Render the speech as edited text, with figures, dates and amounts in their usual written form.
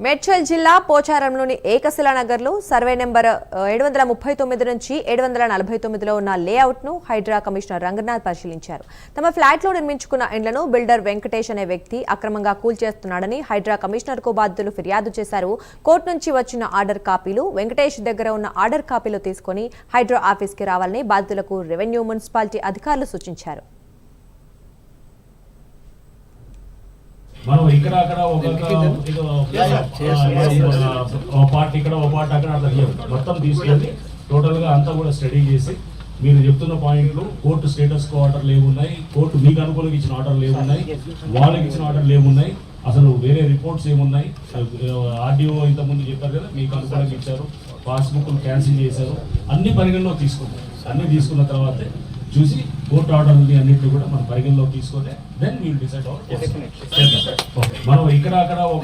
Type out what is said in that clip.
మేడ్చల్ జిల్లా పోచారంలోని ఏకశిలా నగర్లో survey number 739 నుంచి 749లో ఉన్న లేఅవుట్ను హైడ్రా కమిషనర్ రంగనాథ్ పరిశీలించారు. తమ ఫ్లాట్లో నిర్మించుకున్న ఇండ్లను బిల్డర్ వెంకటేష్ అనే వ్యక్తి అక్రమంగా కూల్చేస్తున్నాడని హైడ్రా కమిషనర్కు బాధితులు ఫిర్యాదు చేశారు. కోర్టు నుంచి వచ్చిన ఆర్డర్ కాపీలు, వెంకటేష్ దగ్గర ఉన్న ఆర్డర్ కాపీలు తీసుకుని హైడ్రా ఆఫీస్కి రావాలని బాధితులకు రెవెన్యూ, మున్సిపాలిటీ అధికారులు సూచించారు. మనం ఇక్కడ అక్కడ ఒక పార్ట్ ఇక్కడ ఒక పార్ట్ అక్కడ అట్లా మొత్తం తీసుకెళ్ళి టోటల్ గా అంతా కూడా స్టడీ చేసి మీరు చెప్తున్న పాయింట్లు కోర్టు స్టేటస్ కో ఆర్డర్లు ఏమున్నాయి, కోర్టు మీకు అనుకూలంగా ఇచ్చిన ఆర్డర్లు ఏమున్నాయి, వాళ్ళకి ఇచ్చిన ఆర్డర్లు ఏమున్నాయి, అసలు వేరే రిపోర్ట్స్ ఏమున్నాయి, ఆర్డీఓ ఇంతకుముందు చెప్పారు కదా మీకు అనుకూలంగా ఇచ్చారు, పాస్బుక్లు క్యాన్సిల్ చేశారు, అన్ని పరిగణలో తీసుకున్నాం. అన్ని తీసుకున్న తర్వాతే చూసి కోర్టు ఆర్డర్ ఉంది అన్నింటినీ కూడా మనం పరిగణలోకి తీసుకుంటే దెన్ వీల్ డిసైడ్ అవుట్. మనం ఇక్కడ అక్కడ ఒక